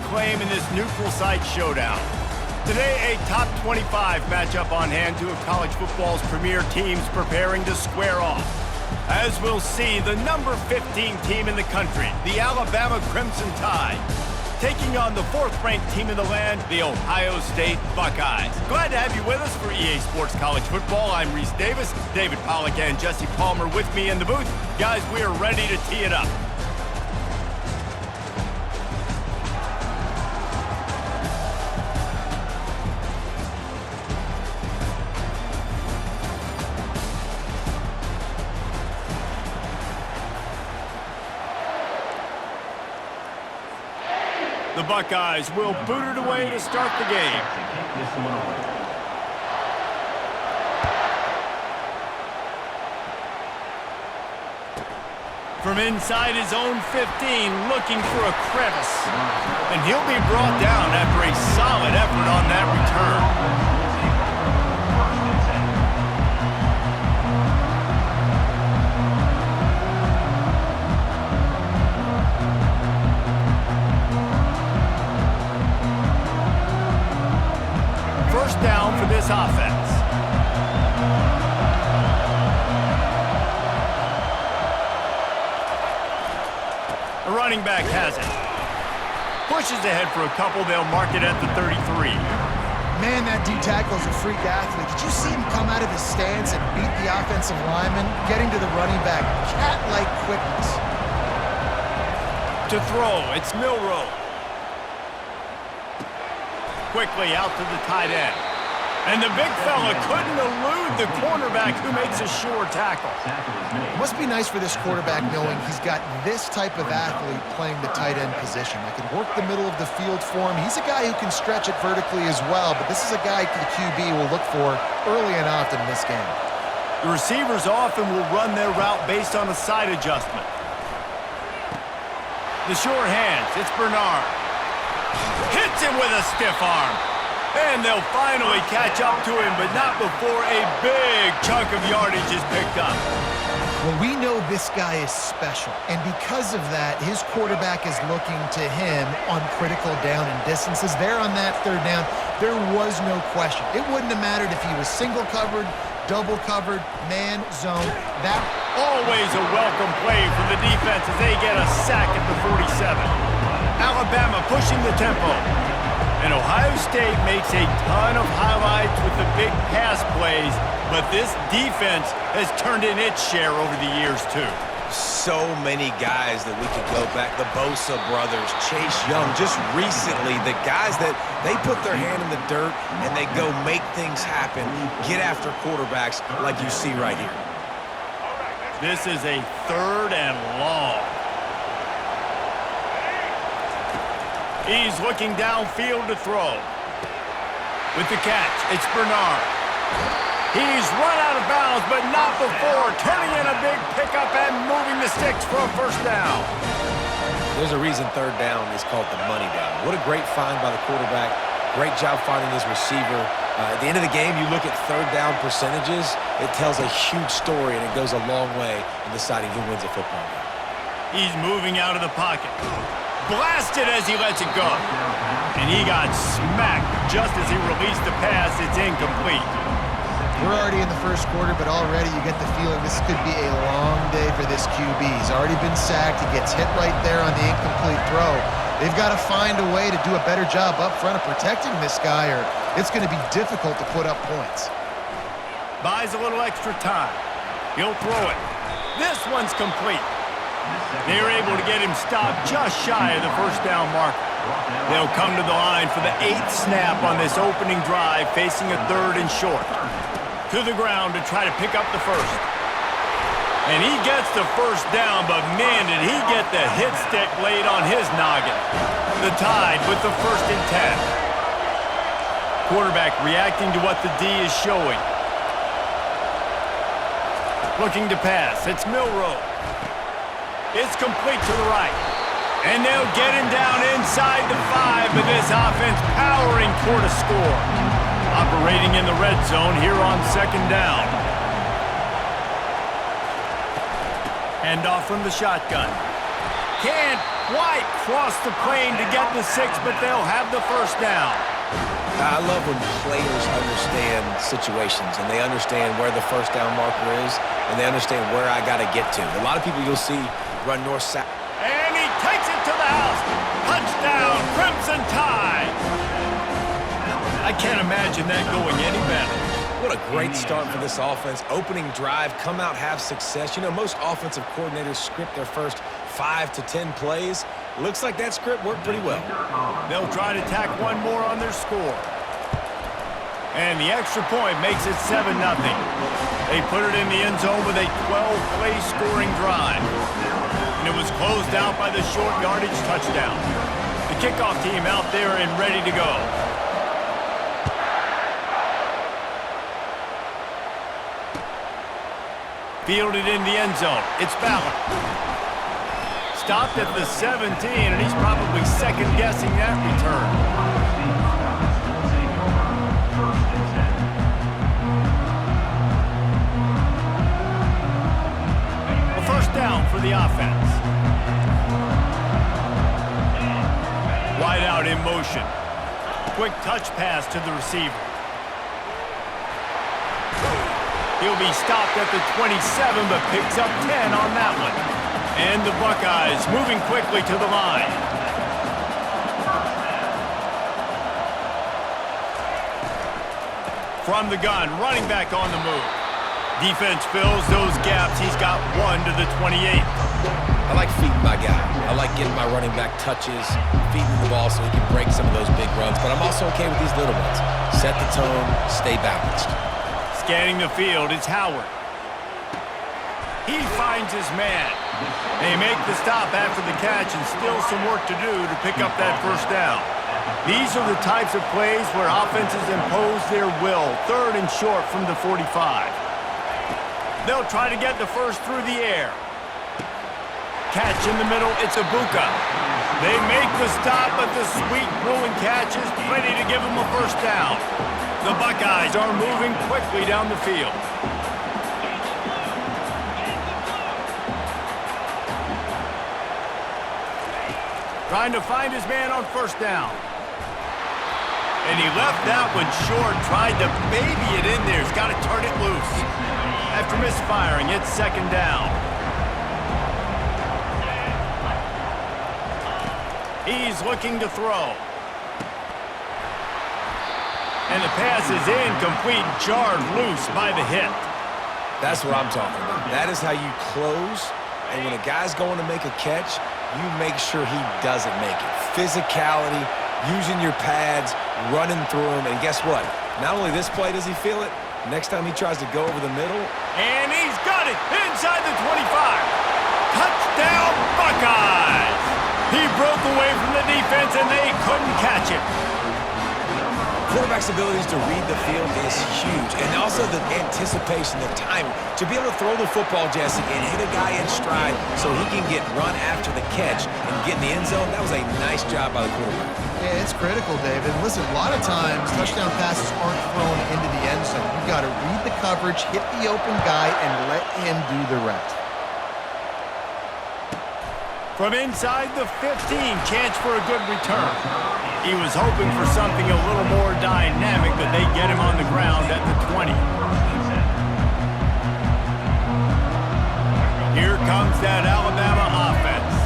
claim in this neutral site showdown. Today, a top 25 matchup on hand, two of college football's premier teams preparing to square off. As we'll see, the number 15 team in the country, the Alabama Crimson Tide, taking on the fourth-ranked team in the land, the Ohio State Buckeyes. Glad to have you with us for EA Sports College Football. I'm Reese Davis, David Pollack and Jesse Palmer with me in the booth. Guys, we are ready to tee it up. The Buckeyes will boot it away to start the game. From inside his own 15, looking for a crevice. And he'll be brought down after a solid effort on that return. Down for this offense. The running back has it. Pushes ahead for a couple. They'll mark it at the 33. Man, that D-tackle's a freak athlete. Did you see him come out of his stance and beat the offensive lineman, getting to the running back? Cat-like quickness. To throw, it's Milroe. Quickly out to the tight end. And the big fella couldn't elude the cornerback who makes a sure tackle. It must be nice for this quarterback knowing he's got this type of athlete playing the tight end position. I can work the middle of the field for him. He's a guy who can stretch it vertically as well, but this is a guy the QB will look for early and often in this game. The receivers often will run their route based on a side adjustment. The sure hands, it's Bernard. Hits him with a stiff arm. And they'll finally catch up to him, but not before a big chunk of yardage is picked up. Well, we know this guy is special, and because of that, his quarterback is looking to him on critical down and distances. There on that third down, there was no question. It wouldn't have mattered if he was single covered, double covered, man, zone. That always a welcome play for the defense as they get a sack at the 47. Alabama pushing the tempo. And Ohio State makes a ton of highlights with the big pass plays, but this defense has turned in its share over the years, too. So many guys that we could go back. The Bosa brothers, Chase Young, just recently, the guys that they put their hand in the dirt and they go make things happen, get after quarterbacks like you see right here. This is a 3rd and long. He's looking downfield to throw. With the catch, it's Bernard. He's run out of bounds, but not before turning in a big pickup and moving the sticks for a first down. There's a reason 3rd down is called the money down. What a great find by the quarterback. Great job finding his receiver. At the end of the game, you look at 3rd down percentages. It tells a huge story, and it goes a long way in deciding who wins a football game. He's moving out of the pocket. Blasted as he lets it go. And he got smacked just as he released the pass. It's incomplete. We're already in the first quarter, but already you get the feeling this could be a long day for this QB. He's already been sacked. He gets hit right there on the incomplete throw. They've got to find a way to do a better job up front of protecting this guy, or it's going to be difficult to put up points. Buys a little extra time. He'll throw it. This one's complete. They were able to get him stopped just shy of the first down marker. They'll come to the line for the 8th snap on this opening drive, facing a 3rd and short. To the ground to try to pick up the first. And he gets the first down, but man, did he get the hit stick laid on his noggin. The Tide with the 1st and 10. Quarterback reacting to what the D is showing. Looking to pass, it's Milroe. It's complete to the right. And they'll get him down inside the 5, but this offense powering toward a score. Operating in the red zone here on 2nd down. Handoff from the shotgun. Can't quite cross the plane to get the 6, but they'll have the first down. I love when players understand situations and they understand where the first down marker is and they understand where I got to get to. A lot of people you'll see run north-south. And he takes it to the house. Touchdown, Crimson Tide. I can't imagine that going any better. What a great start for this offense. Opening drive, come out, have success. You know, most offensive coordinators script their first 5 to 10 plays. Looks like that script worked pretty well. They'll try to tack one more on their score. And the extra point makes it 7-0. They put it in the end zone with a 12-play scoring drive. And it was closed out by the short yardage touchdown. The kickoff team out there and ready to go. Fielded in the end zone. It's Ballard. Stopped at the 17, and he's probably second-guessing that return. A first down for the offense. Wide out in motion. Quick touch pass to the receiver. He'll be stopped at the 27, but picks up 10 on that one. And the Buckeyes moving quickly to the line. From the gun, running back on the move. Defense fills those gaps. He's got 1 to the 28. I like feeding my guy. I like getting my running back touches, feeding the ball so he can break some of those big runs. But I'm also okay with these little ones. Set the tone, stay balanced. Scanning the field, it's Howard. He finds his man. They make the stop after the catch and still some work to do to pick up that first down. These are the types of plays where offenses impose their will. 3rd and short from the 45. They'll try to get the first through the air. Catch in the middle, it's Ibuka. They make the stop, but the sweet Bruin catch is plenty to give them a first down. The Buckeyes are moving quickly down the field. Trying to find his man on first down. And he left that one short, tried to baby it in there. He's got to turn it loose. After misfiring, it's 2nd down. He's looking to throw. And the pass is incomplete, jarred loose by the hit. That's what I'm talking about. That is how you close. And when a guy's going to make a catch, you make sure he doesn't make it. Physicality, using your pads, running through him. And guess what? Not only this play does he feel it, next time he tries to go over the middle. And he's got it inside the 25. Touchdown, Buckeyes! He broke away from the defense and they couldn't catch him. Quarterback's abilities to read the field is huge. And also the anticipation, the timing. To be able to throw the football, Jesse, and hit a guy in stride so he can get run after the catch and get in the end zone, that was a nice job by the quarterback. Yeah, it's critical, David. Listen, a lot of times touchdown passes aren't thrown into the end zone. You've got to read the coverage, hit the open guy, and let him do the rest. From inside the 15, chance for a good return. He was hoping for something a little more dynamic, but they get him on the ground at the 20. Here comes that Alabama offense.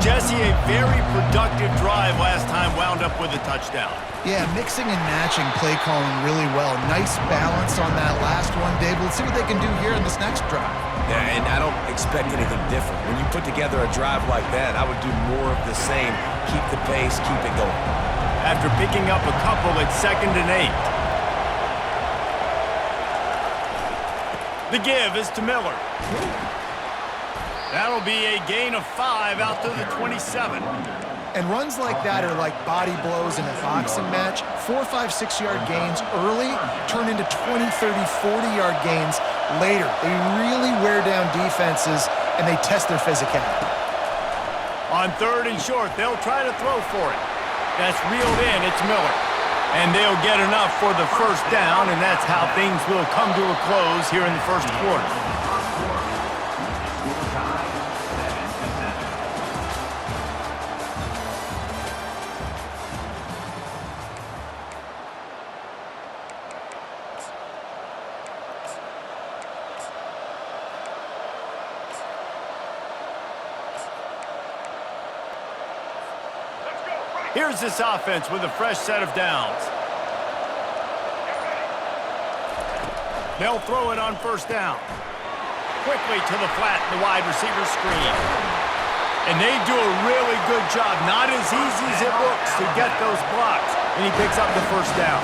Jesse, a very productive drive last time, wound up with a touchdown. Yeah, mixing and matching play calling really well. Nice balance on that last one, Dave. Let's see what they can do here in this next drive. Yeah, and I don't expect anything different. When you put together a drive like that, I would do more of the same. Keep the pace, keep it going. After picking up a couple at 2nd and 8. The give is to Miller. That'll be a gain of 5 out to the 27. And runs like that are like body blows in a boxing match. 4, 5, 6-yard gains early turn into 20, 30, 40-yard gains later. They really wear down defenses, and they test their physicality. On 3rd and short, they'll try to throw for it. That's reeled in. It's Miller. And they'll get enough for the first down, and that's how things will come to a close here in the first quarter. Here's this offense with a fresh set of downs. They'll throw it on first down. Quickly to the flat, the wide receiver screen. And they do a really good job, not as easy as it looks, to get those blocks. And he picks up the first down.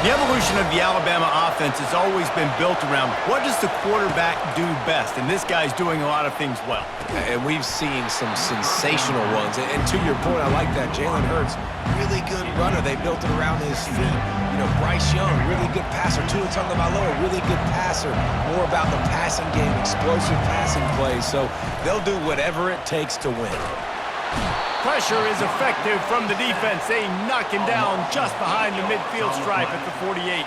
The evolution of the Alabama offense has always been built around what does the quarterback do best, and this guy's doing a lot of things well. And we've seen some sensational ones. And to your point, I like that. Jalen Hurts, really good runner. They built it around his feet. You know, Bryce Young, really good passer. Tua Tagovailoa, really good passer. More about the passing game, explosive passing plays. So they'll do whatever it takes to win. Pressure is effective from the defense. They knock him down just behind the midfield stripe at the 48.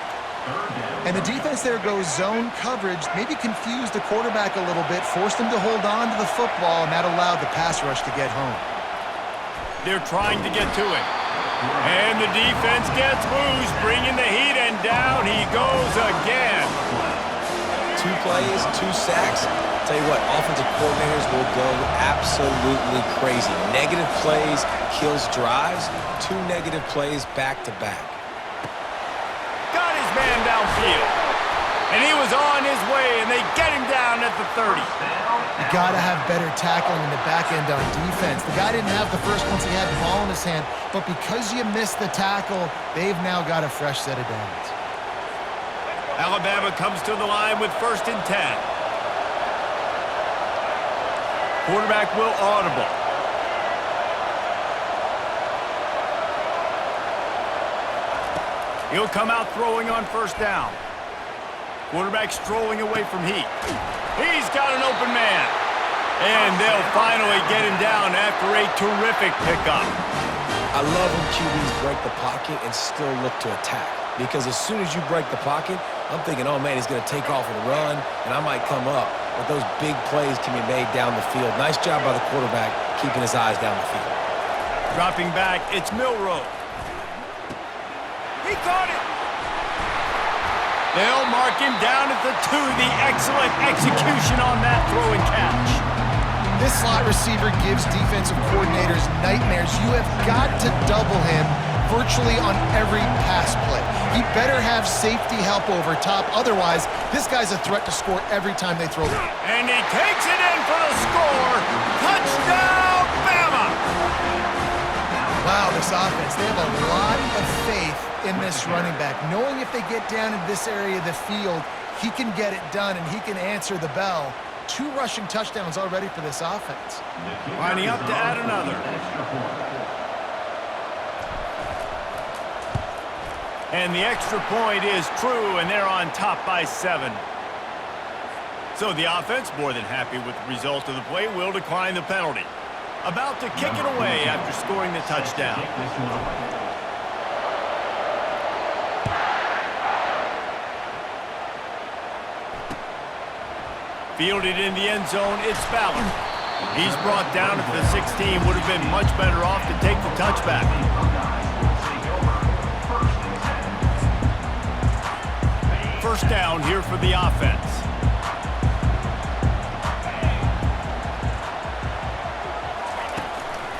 And the defense there goes zone coverage, maybe confused the quarterback a little bit, forced him to hold on to the football, and that allowed the pass rush to get home. They're trying to get to him. And the defense gets loose, bringing the heat, and down he goes again. 2 plays, 2 sacks. Tell you what, offensive coordinators will go absolutely crazy. Negative plays kills drives. 2 negative plays back-to-back. Got his man downfield. And he was on his way, and they get him down at the 30. You got to have better tackling in the back end on defense. The guy didn't have the first once he had the ball in his hand, but because you missed the tackle, they've now got a fresh set of downs. Alabama comes to the line with 1st and 10. Quarterback will audible. He'll come out throwing on first down. Quarterback strolling away from heat. He's got an open man. And they'll finally get him down after a terrific pickup. I love when QBs break the pocket and still look to attack. Because as soon as you break the pocket, I'm thinking, oh man, he's going to take off and run, and I might come up. But those big plays can be made down the field. Nice job by the quarterback keeping his eyes down the field. Dropping back, it's Milroe. He caught it. They'll mark him down at the 2. The excellent execution on that throw and catch. This slot receiver gives defensive coordinators nightmares. You have got to double him virtually on every pass play. He better have safety help over top. Otherwise, this guy's a threat to score every time they throw it. And he takes it in for the score. Touchdown, Bama! Wow, this offense, they have a lot of faith in this running back, knowing if they get down in this area of the field, he can get it done and he can answer the bell. 2 rushing touchdowns already for this offense. Lining up to add another. And the extra point is true, and they're on top by 7. So the offense, more than happy with the result of the play, will decline the penalty. About to kick it away after scoring the touchdown. Fielded in the end zone, it's Ballard. He's brought down at the 16. Would have been much better off to take the touchback. First down here for the offense.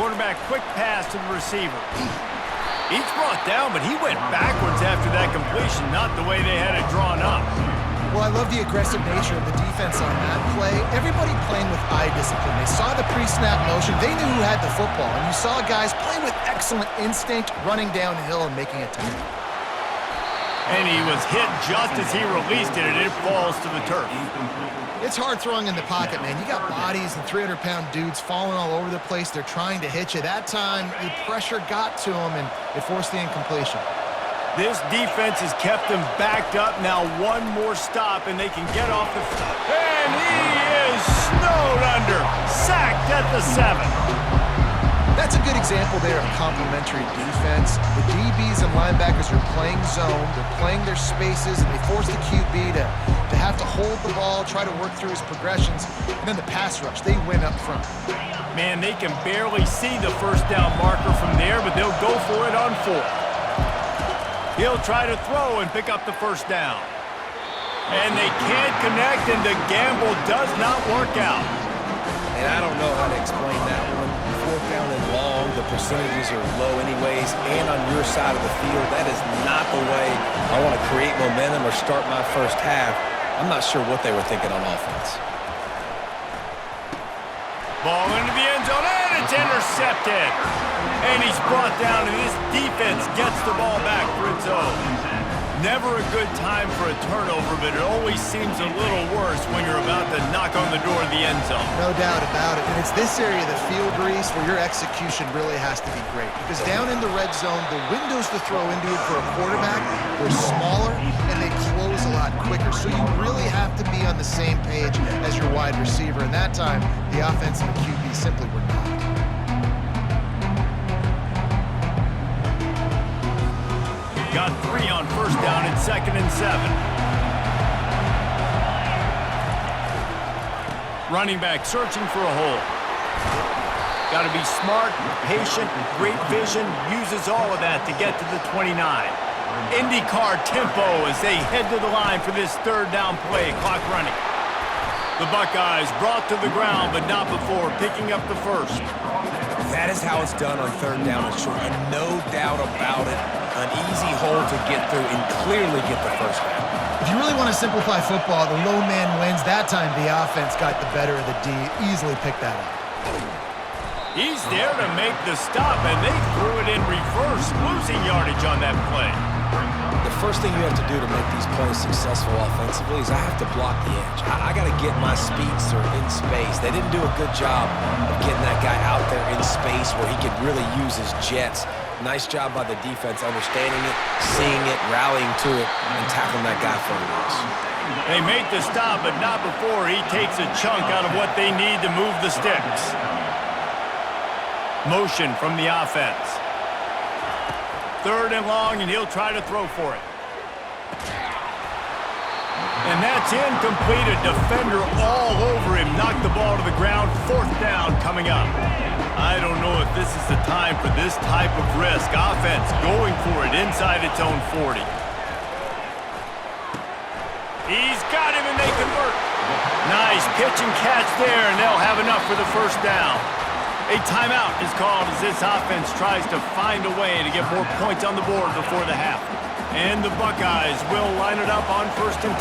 Quarterback quick pass to the receiver. He's brought down, but he went backwards after that completion, not the way they had it drawn up. Well, I love the aggressive nature of the defense on that play. Everybody playing with eye discipline. They saw the pre-snap motion. They knew who had the football. And you saw guys playing with excellent instinct, running downhill and making a tackle. And he was hit just as he released it, and it falls to the turf. It's hard throwing in the pocket, man. You got bodies and 300-pound dudes falling all over the place. They're trying to hit you. That time, the pressure got to him, and it forced the incompletion. This defense has kept them backed up. Now 1 more stop, and they can get off the field. And he is snowed under. Sacked at the 7. That's a good example there of complementary defense. The DBs and linebackers are playing zone. They're playing their spaces, and they force the QB to have to hold the ball, try to work through his progressions. And then the pass rush, they win up front. Man, they can barely see the first down marker from there, but they'll go for it on 4th. He'll try to throw and pick up the first down. And they can't connect, and the gamble does not work out. And I don't know how to explain that one. 4th down and long. the percentages are low anyways, and on your side of the field, that is not the way I want to create momentum or start my first half. I'm not sure what they were thinking on offense. Ball into the end zone, and it's intercepted. And he's brought down, and this defense gets the ball back for its own. Never a good time for a turnover, but it always seems a little worse when you're about to knock on the door of the end zone. No doubt about it. And it's this area of the field, Reese, where your execution really has to be great. Because down in the red zone, the windows to throw into it for a quarterback, they're smaller and they close a lot quicker. So you really have to be on the same page as your wide receiver. And that time, the offense and the QB simply were not. Got 3 on first down and 2nd and 7. Running back searching for a hole. Got to be smart, patient, great vision, uses all of that to get to the 29. IndyCar tempo as they head to the line for this 3rd down play, clock running. The Buckeyes brought to the ground, but not before picking up the first. That is how it's done on 3rd down and short, and no doubt about it. An easy hole to get through and clearly get the first down. If you really want to simplify football, the low man wins. That time the offense got the better of the D. Easily picked that up. He's there to make the stop, and they threw it in reverse, losing yardage on that play. The first thing you have to do to make these plays successful offensively is I have to block the edge. I got to get my speedster in space. They didn't do a good job of getting that guy out there in space where he could really use his jets. Nice job by the defense understanding it, seeing it, rallying to it, and tackling that guy for a loss. They make the stop, but not before he takes a chunk out of what they need to move the sticks. Motion from the offense. 3rd and long, and he'll try to throw for it. And that's incomplete. A defender all over him. Knocked the ball to the ground. 4th down coming up. I don't know if this is the time for this type of risk. Offense going for it inside its own 40. He's got him, and they convert. Nice pitch and catch there, and they'll have enough for the first down. A timeout is called as this offense tries to find a way to get more points on the board before the half. And the Buckeyes will line it up on 1st and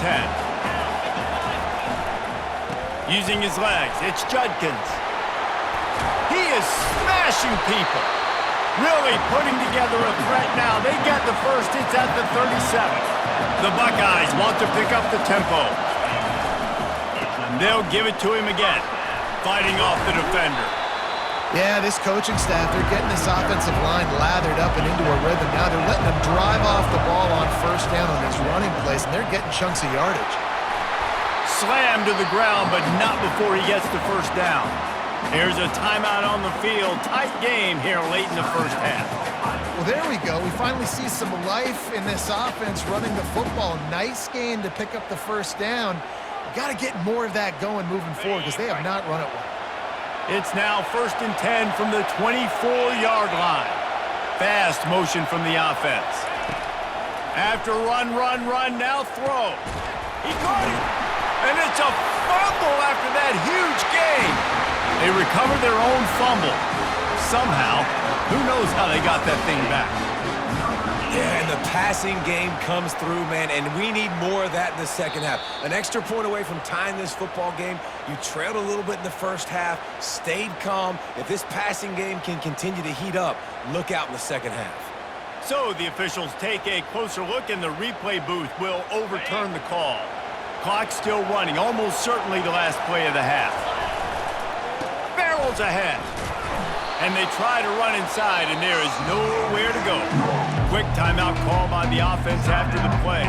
10. Using his legs, it's Judkins. He is smashing people. Really putting together a threat now. They get the first. It's at the 37. The Buckeyes want to pick up the tempo. They'll give it to him again. Fighting off the defender. Yeah, this coaching staff, they're getting this offensive line lathered up and into a rhythm. Now they're letting them drive off the ball on 1st down on these running plays, and they're getting chunks of yardage. Slammed to the ground, but not before he gets the first down. Here's a timeout on the field. Tight game here late in the first half. Well, there we go. We finally see some life in this offense running the football. Nice game to pick up the first down. Got to get more of that going moving forward because they have not run it well. It's now 1st and 10 from the 24-yard line. Fast motion from the offense. After run, now throw. He caught it. And it's a fumble after that huge gain. They recover their own fumble. Somehow, who knows how they got that thing back. Yeah, and the passing game comes through, man, and we need more of that in the second half. An extra point away from tying this football game. You trailed a little bit in the first half, stayed calm. If this passing game can continue to heat up, look out in the second half. So the officials take a closer look, and the replay booth will overturn the call. Clock still running, almost certainly the last play of the half. Barrels ahead. And they try to run inside, and there is nowhere to go. Quick timeout call by the offense after the play.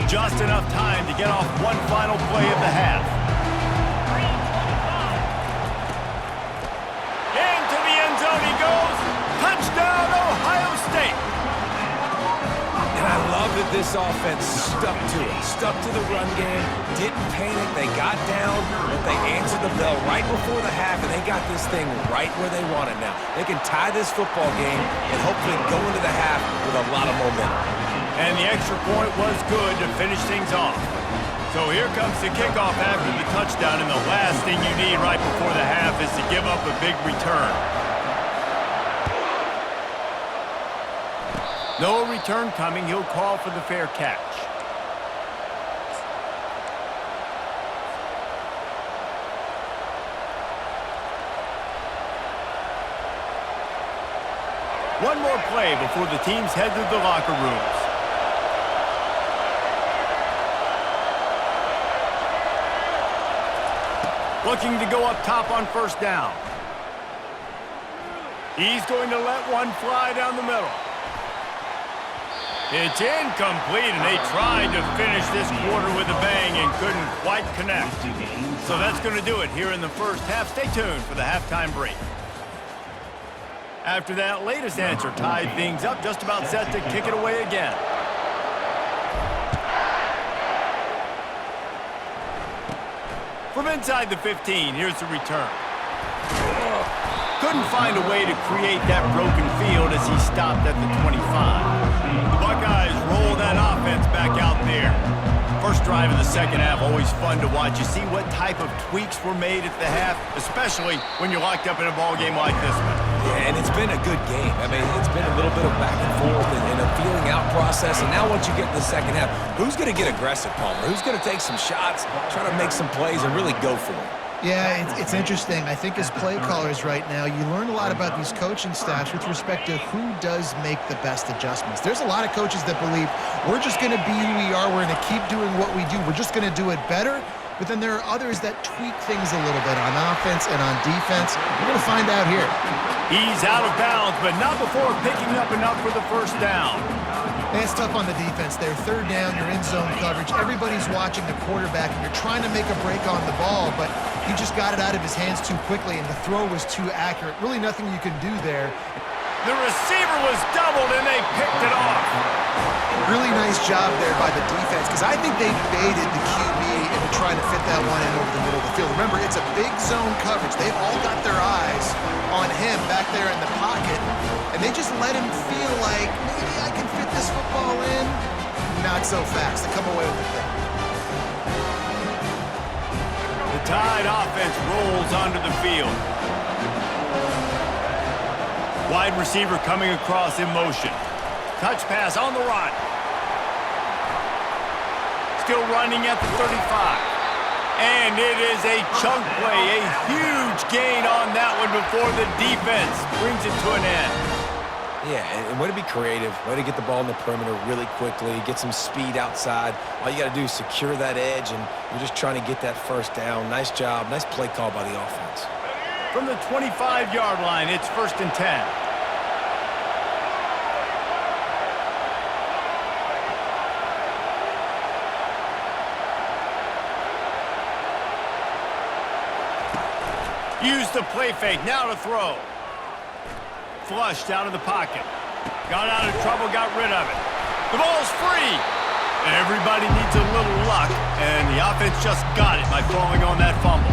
Just enough time to get off one final play of the half. Into the end zone he goes. Touchdown, Ohio State. And I love that this offense stuck to it, stuck to the run game, didn't panic, they got down, but they answered the bell right before the half, and they got this thing right where they want it now. They can tie this football game and hopefully go into the half with a lot of momentum. And the extra point was good to finish things off. So here comes the kickoff after the touchdown, and the last thing you need right before the half is to give up a big return. No return coming. He'll call for the fair catch. One more play before the teams head to the locker rooms. Looking to go up top on first down. He's going to let one fly down the middle. It's incomplete, and they tried to finish this quarter with a bang and couldn't quite connect. So that's going to do it here in the first half. Stay tuned for the halftime break. After that latest answer tied things up, just about set to kick it away again. From inside the 15, here's the return. Couldn't find a way to create that broken field as he stopped at the 25. The Buckeyes roll that offense back out there. First drive of the second half, always fun to watch. You see what type of tweaks were made at the half, especially when you're locked up in a ball game like this one. Yeah, and it's been a good game. I mean, it's been a little bit of back and forth and a feeling out process. And now once you get in the second half, who's going to get aggressive, Palmer? Who's going to take some shots, try to make some plays, and really go for it? Yeah, it's interesting. I think as play callers right now, you learn a lot about these coaching staffs with respect to who does make the best adjustments. There's a lot of coaches that believe we're just going to be who we are. We're going to keep doing what we do. We're just going to do it better. But then there are others that tweak things a little bit on offense and on defense. We're going to find out here. He's out of bounds, but not before picking up enough for the first down. It's tough on the defense there. Third down, you're in zone coverage. Everybody's watching the quarterback, and you're trying to make a break on the ball, but he just got it out of his hands too quickly, and the throw was too accurate. Really nothing you can do there. The receiver was doubled, and they picked it off. Really nice job there by the defense, because I think they baited the QB into trying to fit that one in over the middle of the field. Remember, it's a big zone coverage. They've all got their eyes on him back there in the pocket, and they just let him feel like, maybe I can fit this football in. Not so fast. They come away with the pick. The Tide offense rolls onto the field. Wide receiver coming across in motion. Touch pass on the run. Still running at the 35. And it is a chunk play, a huge gain on that one before the defense brings it to an end. Yeah, and way to be creative, way to get the ball in the perimeter really quickly, get some speed outside. All you got to do is secure that edge, and you're just trying to get that first down. Nice job, nice play call by the offense. From the 25-yard line, it's 1st and 10. Use the play fake, now to throw. Flushed out of the pocket. Got out of trouble, got rid of it. The ball's free. Everybody needs a little luck, and the offense just got it by falling on that fumble.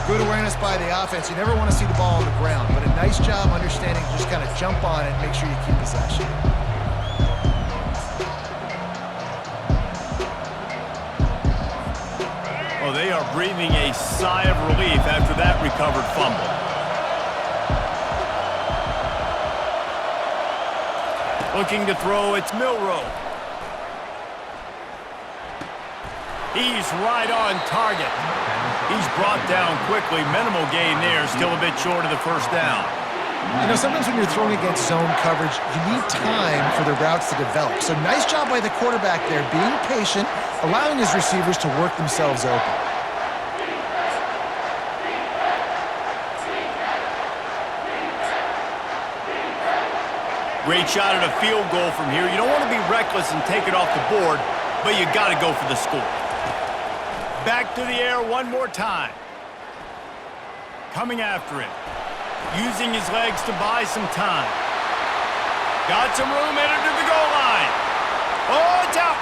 Good awareness by the offense. You never want to see the ball on the ground, but a nice job understanding to just kind of jump on it and make sure you keep possession. Well, they are breathing a sigh of relief after that recovered fumble. Looking to throw, it's Milroe. He's right on target. He's brought down quickly. Minimal gain there, still a bit short of the first down. You know, sometimes when you're throwing against zone coverage, you need time for the routes to develop. So nice job by the quarterback there, being patient, allowing his receivers to work themselves open. Great shot at a field goal from here. You don't want to be reckless and take it off the board, but you got to go for the score. Back to the air one more time. Coming after him. Using his legs to buy some time. Got some room, headed to the goal line. Oh, it's out.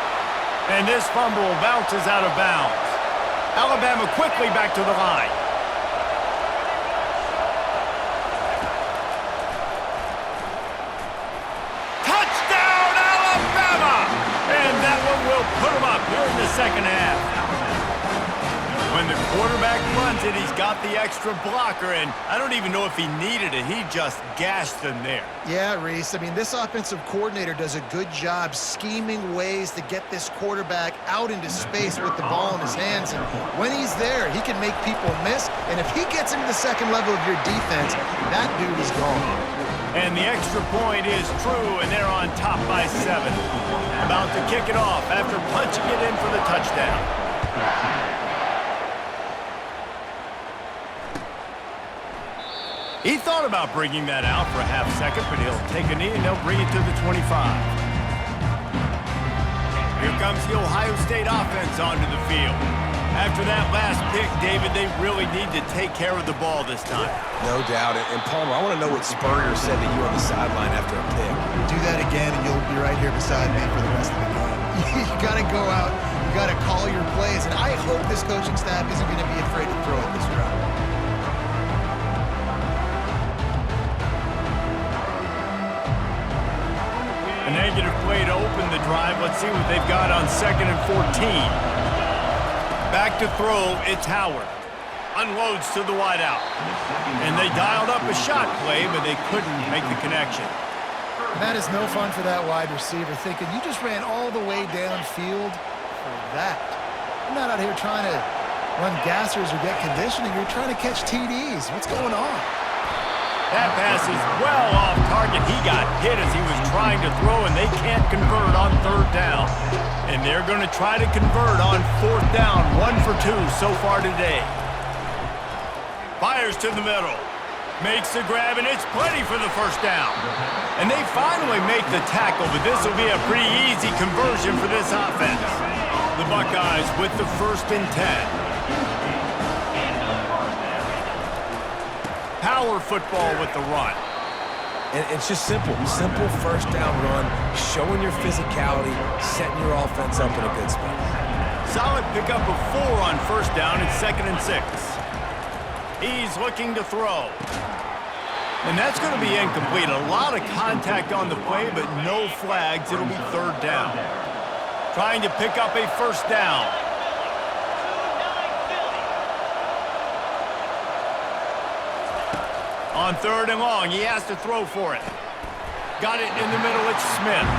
And this fumble bounces out of bounds. Alabama quickly back to the line. Touchdown, Alabama! second half. When the quarterback runs it, he's got the extra blocker, and I don't even know if he needed it. He just gashed them there. Yeah, Reese. I mean, this offensive coordinator does a good job scheming ways to get this quarterback out into space with the ball in his hands. And when he's there, he can make people miss. And if he gets into the second level of your defense, that dude is gone. And the extra point is true, and they're on top by 7. About to kick it off after punching it in for the touchdown. He thought about bringing that out for a half second, but he'll take a knee and they'll bring it to the 25. Here comes the Ohio State offense onto the field. After that last pick, David, they really need to take care of the ball this time. No doubt. And Palmer, I want to know what Spurrier said to you on the sideline after a pick. Do that again, and you'll be right here beside me for the rest of the game. You got to go out. You got to call your plays, and I hope this coaching staff isn't going to be afraid to throw it this route. A negative play to open the drive. Let's see what they've got on 2nd and 14. Back to throw, it's Howard. Unloads to the wideout. And they dialed up a shot play, but they couldn't make the connection. That is no fun for that wide receiver, thinking you just ran all the way downfield for that. You're not out here trying to run gassers or get conditioning. You're trying to catch TDs. What's going on? That pass is well off target. He got hit as he was trying to throw, and they can't convert on 3rd down. And they're going to try to convert on 4th down. 1 for 2 so far today. Fires to the middle. Makes the grab, and it's plenty for the 1st down. And they finally make the tackle, but this will be a pretty easy conversion for this offense. The Buckeyes with the 1st and 10. Power football with the run. And it's just simple 1st down run, showing your physicality, setting your offense up in a good spot. Solid pickup of 4 on 1st down. It's 2nd and 6. He's looking to throw. And that's going to be incomplete. A lot of contact on the play, but no flags. It'll be 3rd down. Trying to pick up a 1st down. On 3rd and long, he has to throw for it. Got it in the middle, it's Smith.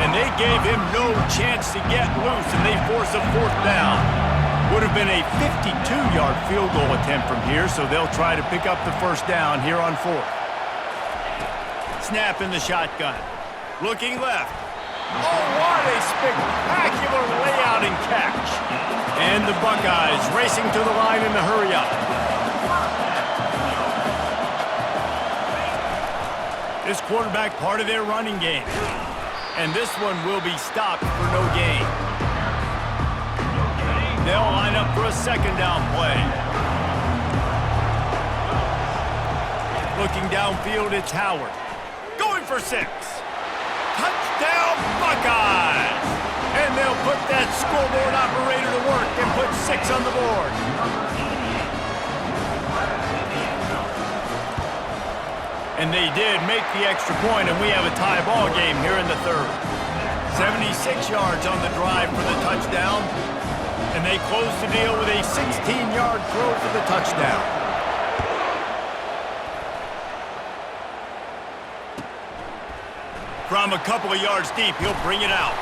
And they gave him no chance to get loose, and they force a 4th down. Would have been a 52-yard field goal attempt from here, so they'll try to pick up the 1st down here on 4th. Snap in the shotgun. Looking left. Oh, what a spectacular layout and catch. And the Buckeyes racing to the line in the hurry-up. This quarterback part of their running game. And this one will be stopped for no gain. They'll line up for a 2nd down play. Looking downfield, it's Howard. Going for 6. Touchdown Buckeyes! And they'll put that scoreboard operator to work and put 6 on the board. And they did make the extra point, and we have a tie ball game here in the 3rd. 76 yards on the drive for the touchdown, and they close the deal with a 16-yard throw for the touchdown. From a couple of yards deep, he'll bring it out.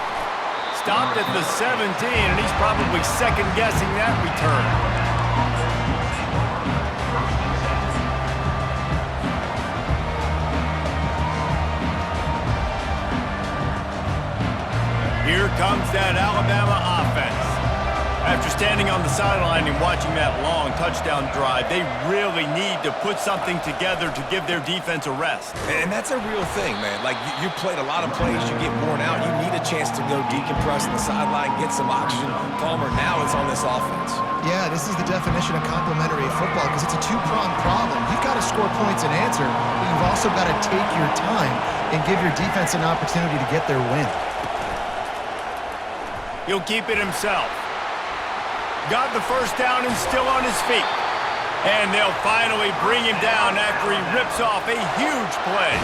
Stopped at the 17, and he's probably second-guessing that return. Here comes that Alabama offense. After standing on the sideline and watching that long touchdown drive, they really need to put something together to give their defense a rest. And that's a real thing, man. Like, you played a lot of plays, you get worn out, you need a chance to go decompress on the sideline, get some oxygen. Palmer, now it's on this offense. Yeah, this is the definition of complementary football because it's a two-pronged problem. You've got to score points and answer, but you've also got to take your time and give your defense an opportunity to get their win. He'll keep it himself. Got the 1st down and still on his feet. And they'll finally bring him down after he rips off a huge play.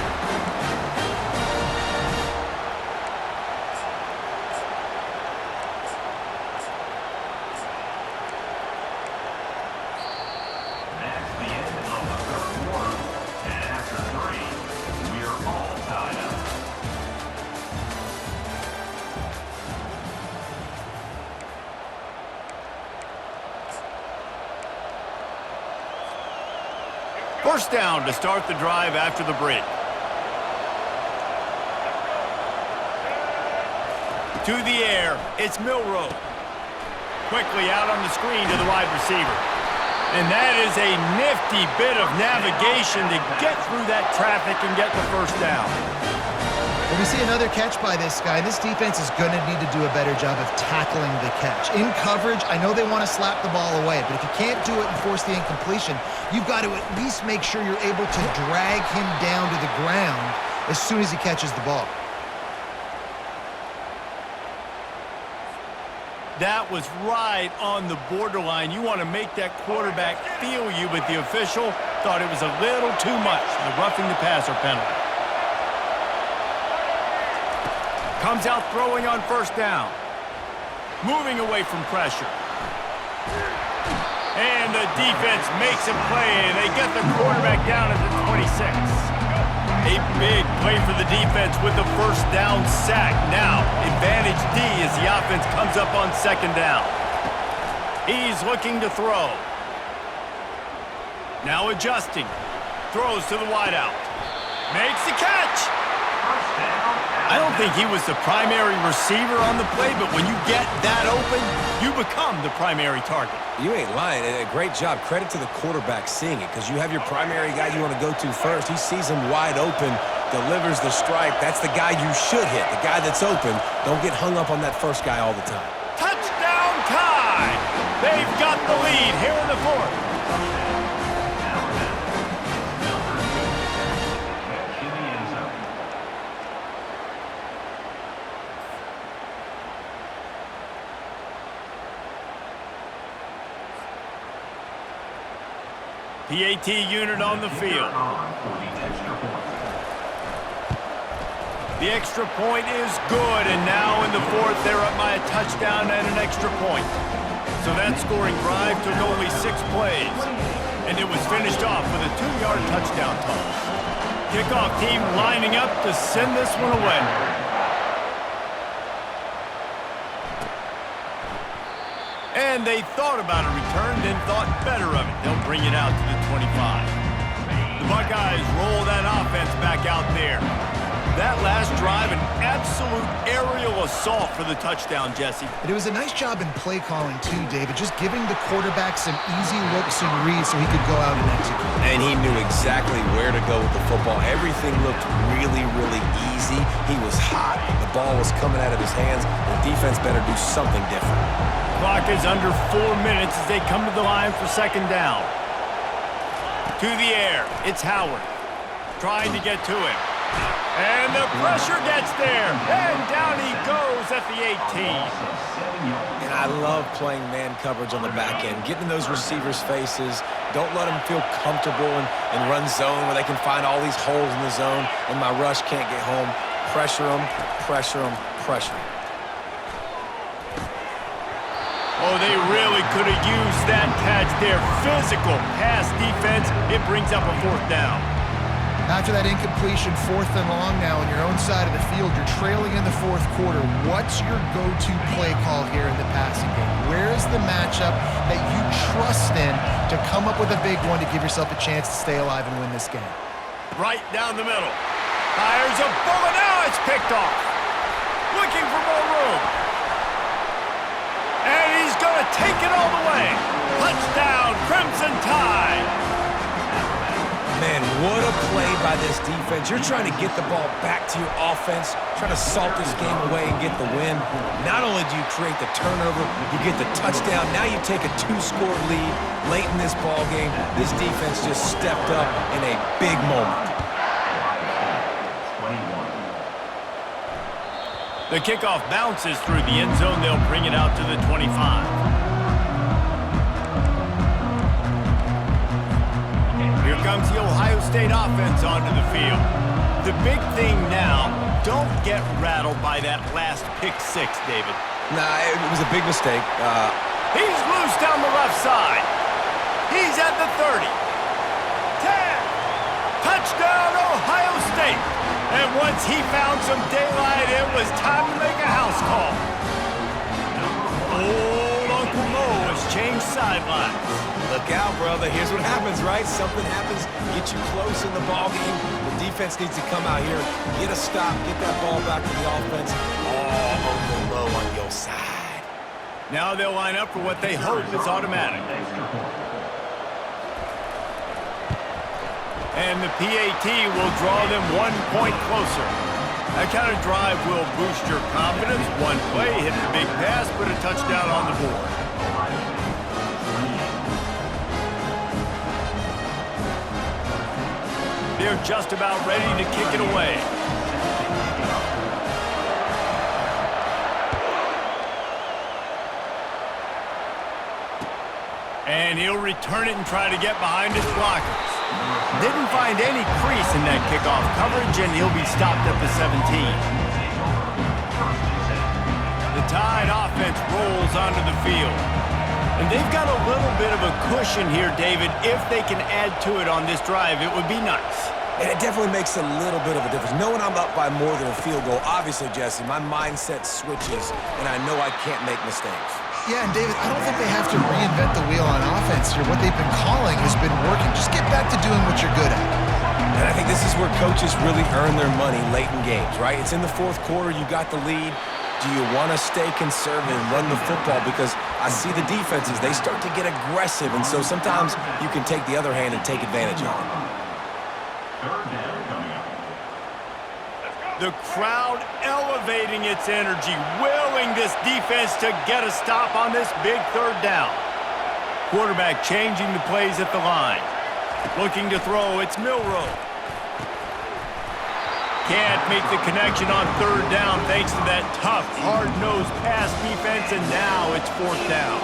First down to start the drive after the break. To the air, it's Milroe. Quickly out on the screen to the wide receiver. And that is a nifty bit of navigation to get through that traffic and get the first down. Well, we see another catch by this guy. This defense is going to need to do a better job of tackling the catch. In coverage, I know they want to slap the ball away, but if you can't do it and force the incompletion, you've got to at least make sure you're able to drag him down to the ground as soon as he catches the ball. That was right on the borderline. You want to make that quarterback feel you, but the official thought it was a little too much. The roughing the passer penalty. Comes out throwing on first down. Moving away from pressure. And the defense makes a play, and they get the quarterback down at the 26. A big play for the defense with the first down sack. Now, advantage D as the offense comes up on second down. He's looking to throw. Now adjusting. Throws to the wideout. Makes the catch. I don't think he was the primary receiver on the play, but when you get that open, you become the primary target. You ain't lying. A great job. Credit to the quarterback seeing it, because you have your primary guy you want to go to first. He sees him wide open, delivers the strike. That's the guy you should hit, the guy that's open. Don't get hung up on that first guy all the time. Touchdown tie! They've got the lead here in the fourth. PAT unit on the field. The extra point is good, and now in the fourth, they're up by a touchdown and an extra point. So that scoring drive took only 6 plays, and it was finished off with a 2-yard touchdown toss. Kickoff team lining up to send this one away. And they thought about a return, then thought better of it. They'll bring it out to the 25. The Buckeyes roll that offense back out there. That last drive, an absolute aerial assault for the touchdown, Jesse. But it was a nice job in play calling too, David, just giving the quarterback some easy looks and reads so he could go out and execute. And he knew exactly where to go with the football. Everything looked really, really easy. He was hot. The ball was coming out of his hands. The defense better do something different. Clock is under 4 minutes as they come to the line for second down. To the air, it's Howard. Trying to get to him. And the pressure gets there. And down he goes at the 18. And I love playing man coverage on the back end. Getting in those receivers' faces. Don't let them feel comfortable and run zone where they can find all these holes in the zone and my rush can't get home. Pressure them, pressure them, pressure them. Oh, they really could have used that catch there. Physical pass defense. It brings up a fourth down. After that incompletion, 4th and long now on your own side of the field, you're trailing in the fourth quarter. What's your go-to play call here in the passing game? Where is the matchup that you trust in to come up with a big one to give yourself a chance to stay alive and win this game? Right down the middle. Fires a bullet. Now it's picked off. Looking for more room. And he's going to take it all the way. Touchdown, Crimson Tide. Man, what a play by this defense. You're trying to get the ball back to your offense, trying to salt this game away and get the win. Not only do you create the turnover, you get the touchdown. Now you take a 2-score lead late in this ball game. This defense just stepped up in a big moment. The kickoff bounces through the end zone. They'll bring it out to the 25. Here comes the Ohio State offense onto the field. The big thing now, don't get rattled by that last pick 6, David. Nah, it was a big mistake. He's loose down the left side. He's at the 30. 10. Touchdown, Ohio State. And once he found some daylight, it was time to make a house call. Old Uncle Mo has changed sidelines. Look out, brother. Here's what happens, right? Something happens, get you close in the ball game. The defense needs to come out here, get a stop, get that ball back to the offense. All on the low on your side. Now they'll line up for what they hope is automatic. And the PAT will draw them 1 point closer. That kind of drive will boost your confidence. One play, hit the big pass, put a touchdown on the board. They're just about ready to kick it away. And he'll return it and try to get behind his blockers. Didn't find any crease in that kickoff coverage, and he'll be stopped at the 17. The Tide offense rolls onto the field. And they've got a little bit of a cushion here, David. If they can add to it on this drive, it would be nice. And it definitely makes a little bit of a difference. Knowing I'm up by more than a field goal, obviously, Jesse, my mindset switches, and I know I can't make mistakes. Yeah, and David, I don't think they have to reinvent the wheel on offense here. What they've been calling has been working. Just get back to doing what you're good at. And I think this is where coaches really earn their money late in games, right? It's in the fourth quarter. You got the lead. Do you want to stay conservative and run the football? Because I see the defenses, they start to get aggressive, and so sometimes you can take the other hand and take advantage of it. The crowd elevating its energy, willing this defense to get a stop on this big third down. Quarterback changing the plays at the line. Looking to throw, it's Milroe. Can't make the connection on third down thanks to that tough, hard-nosed pass defense, and now it's fourth down.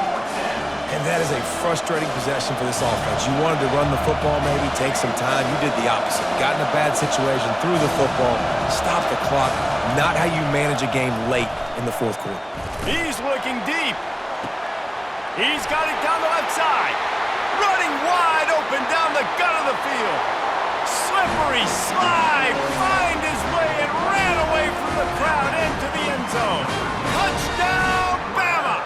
And that is a frustrating possession for this offense. You wanted to run the football, maybe take some time. You did the opposite. Got in a bad situation, threw the football, stopped the clock. Not how you manage a game late in the fourth quarter. He's looking deep. He's got it down the left side. Running wide open down the gut of the field. Slippery slide, find his way and ran away from the crowd into the end zone. Touchdown, Bama!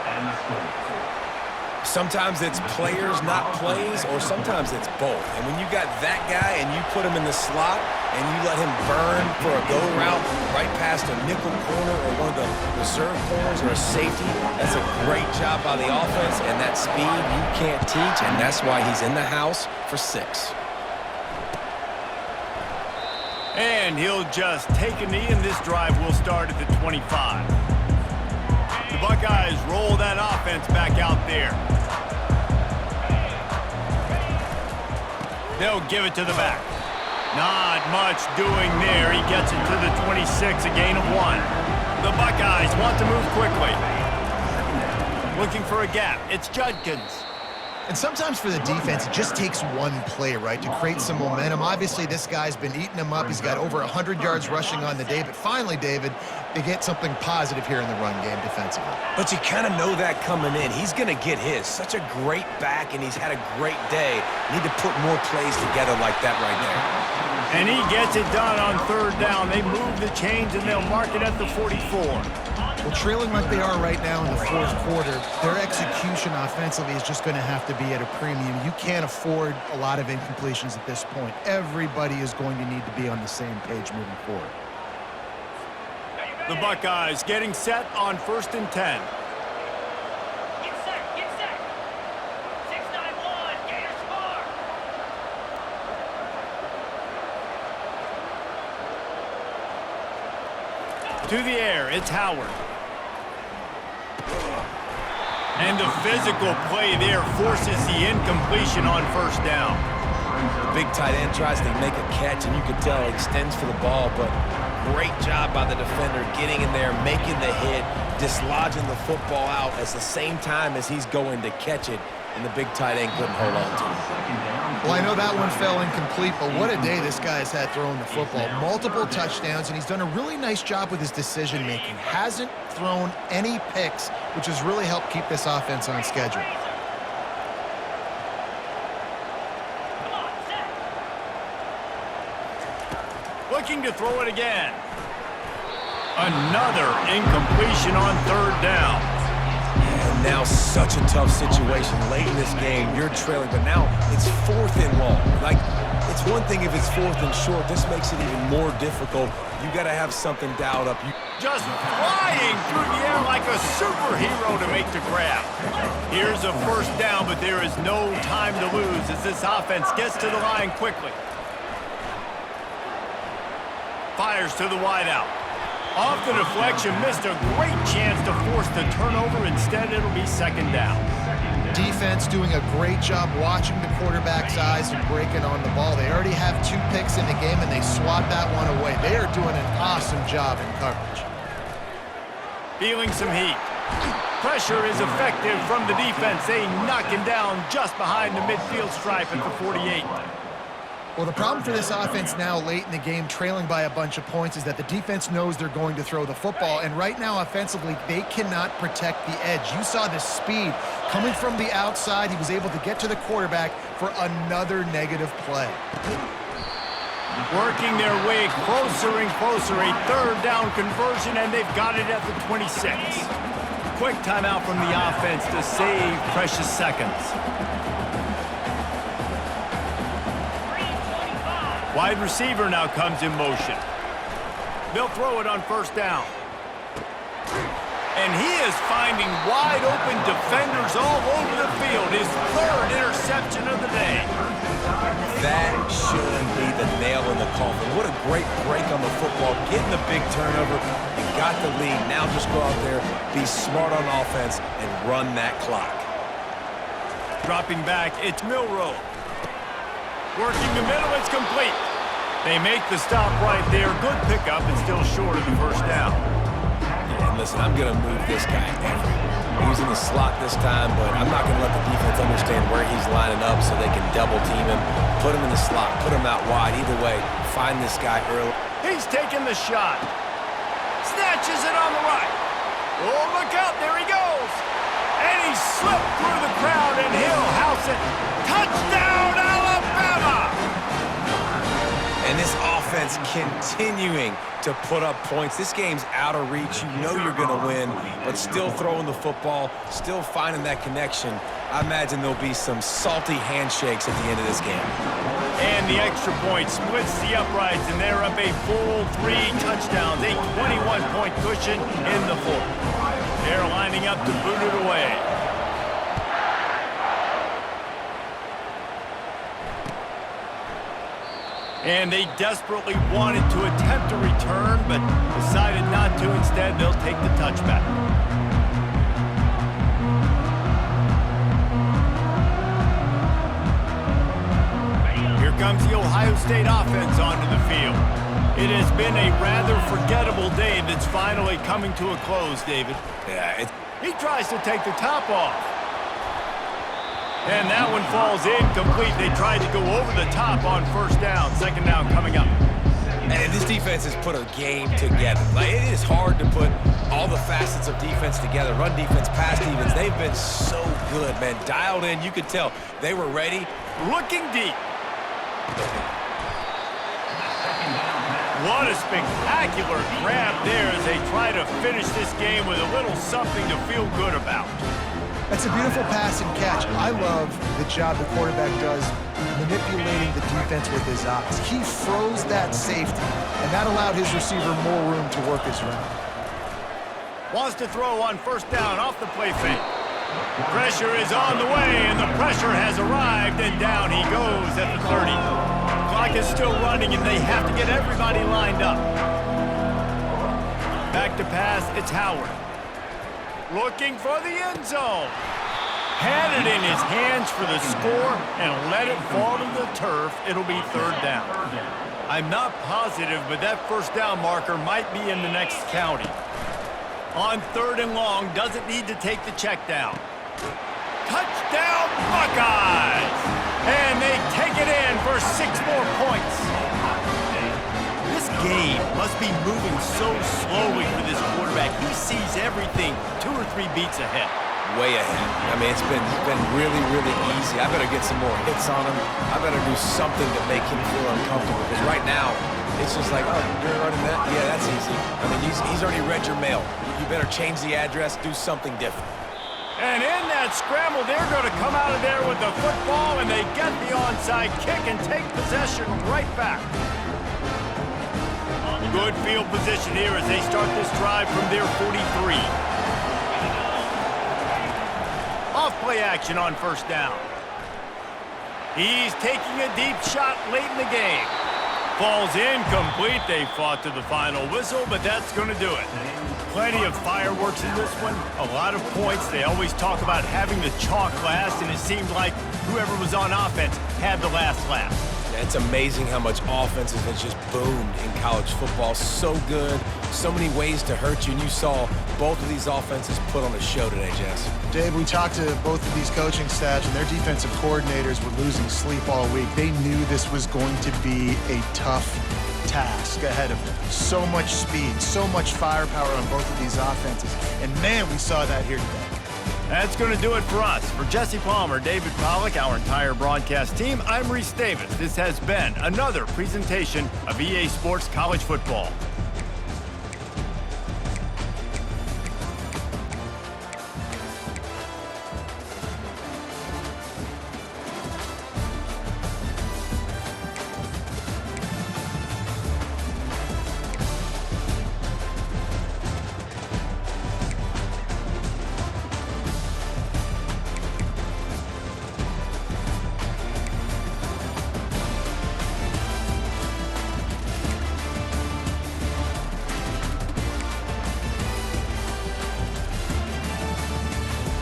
Sometimes it's players, not plays, or sometimes it's both. And when you got that guy and you put him in the slot and you let him burn for a go route right past a nickel corner or one of the reserve corners or a safety, that's a great job by the offense, and that speed you can't teach, and that's why he's in the house for 6. And he'll just take a knee, and this drive will start at the 25. The Buckeyes roll that offense back out there. They'll give it to the back. Not much doing there. He gets it to the 26, a gain of 1. The Buckeyes want to move quickly. Looking for a gap. It's Judkins. And sometimes for the defense, it just takes one play, right, to create some momentum. Obviously, this guy's been eating them up. He's got over 100 yards rushing on the day. But finally, David, they get something positive here in the run game defensively. But you kind of know that coming in. He's going to get his. Such a great back, and he's had a great day. Need to put more plays together like that right there. And he gets it done on third down. They move the chains, and they'll mark it at the 44. Well, trailing like they are right now in the fourth quarter, their execution offensively is just going to have to be at a premium. You can't afford a lot of incompletions at this point. Everybody is going to need to be on the same page moving forward. The Buckeyes getting set on 1st and 10. Get set, get set. 6-9-1, Gators score. To the air, it's Howard. And the physical play there forces the incompletion on 1st down. The big tight end tries to make a catch, and you can tell he extends for the ball, but great job by the defender getting in there, making the hit, dislodging the football out at the same time as he's going to catch it, and the big tight end couldn't hold on to it. Well, I know that one fell incomplete, but what a day this guy has had throwing the football. Multiple touchdowns, and he's done a really nice job with his decision-making. Hasn't thrown any picks, which has really helped keep this offense on schedule. Come on, set. Looking to throw it again. Another incompletion on 3rd down. And Now such a tough situation late in this game. You're trailing, but now it's 4th and long. Like, it's one thing if it's 4th and short. This makes it even more difficult. You got to have something dialed up. Just flying through the air like a superhero to make the grab. Here's a first down, but there is no time to lose as this offense gets to the line quickly. Fires to the wideout. Off the deflection, missed a great chance to force the turnover. Instead, it'll be 2nd down. Defense doing a great job watching the quarterback's eyes and breaking on the ball. They already have 2 picks in the game, and they swat that one away. They are doing an awesome job in coverage. Feeling some heat. Pressure is effective from the defense. They knock him down just behind the midfield stripe at the 48. Well, the problem for this offense now late in the game, trailing by a bunch of points, is that the defense knows they're going to throw the football. And right now, offensively, they cannot protect the edge. You saw the speed coming from the outside. He was able to get to the quarterback for another negative play. Working their way closer and closer. A 3rd down conversion, and they've got it at the 26. Quick timeout from the offense to save precious seconds. Wide receiver now comes in motion. They'll throw it on 1st down. And he is finding wide open defenders all over the field. His 3rd interception of the day. That should be the nail in the coffin. What a great break on the football. Getting the big turnover. You got the lead. Now just go out there, be smart on offense, and run that clock. Dropping back, it's Milroe. Working the middle, it's complete. They make the stop right there. Good pickup and still short of the 1st down. Yeah, and listen, I'm going to move this guy every. He's in the slot this time, but I'm not going to let the defense understand where he's lining up so they can double team him, put him in the slot, put him out wide. Either way, find this guy early. He's taking the shot. Snatches it on the right. Oh, look out, there he goes. And he slipped through the crowd, and he'll house it. Touchdown, Alabama! And this offense continuing to put up points. This game's out of reach. You know you're going to win, but still throwing the football, still finding that connection. I imagine there'll be some salty handshakes at the end of this game. And the extra point splits the uprights, and they're up a full 3 touchdowns, a 21-point cushion in the 4th. They're lining up to boot it away. And they desperately wanted to attempt a return, but decided not to. Instead, they'll take the touchback. Here comes the Ohio State offense onto the field. It has been a rather forgettable day that's finally coming to a close, David. Yeah, He tries to take the top off. And that one falls incomplete. They tried to go over the top on 1st down. 2nd down coming up. and this defense has put a game together. Like, it is hard to put all the facets of defense together. Run defense, pass defense. They've been so good, man. Dialed in. You could tell they were ready. Looking deep. What a spectacular grab there as they try to finish this game with a little something to feel good about. That's a beautiful pass and catch. I love the job the quarterback does manipulating the defense with his eyes. He froze that safety, and that allowed his receiver more room to work his route. Wants to throw on 1st down off the play fake. Pressure is on the way, and the pressure has arrived, and down he goes at the 30. Clock is still running, and they have to get everybody lined up. Back to pass, it's Howard. Looking for the end zone. Had it in his hands for the score and let it fall to the turf. It'll be 3rd down. I'm not positive, but that 1st down marker might be in the next county. On 3rd and long, doesn't need to take the check down. Touchdown Buckeyes! And they take it in for 6 more points. This game must be moving so slowly for this quarterback. He sees everything 2 or 3 beats ahead. Way ahead. I mean, it's been really, really easy. I better get some more hits on him. I better do something to make him feel uncomfortable. Because right now, it's just like, oh, you're running that? Yeah, that's easy. I mean, he's already read your mail. You better change the address, do something different. And in that scramble, they're going to come out of there with the football, and they get the onside kick and take possession right back. Good field position here as they start this drive from their 43. Off play action on first down. He's taking a deep shot late in the game. Falls incomplete. They fought to the final whistle, but that's going to do it. Plenty of fireworks in this one. A lot of points. They always talk about having the chalk last, and it seemed like whoever was on offense had the last laugh. It's amazing how much offense has just boomed in college football. So good, so many ways to hurt you, and you saw both of these offenses put on a show today, Jess. Dave, we talked to both of these coaching staffs, and their defensive coordinators were losing sleep all week. They knew this was going to be a tough task ahead of them. So much speed, so much firepower on both of these offenses, and man, we saw that here today. That's going to do it for us. For Jesse Palmer, David Pollack, our entire broadcast team, I'm Reese Davis. This has been another presentation of EA Sports College Football.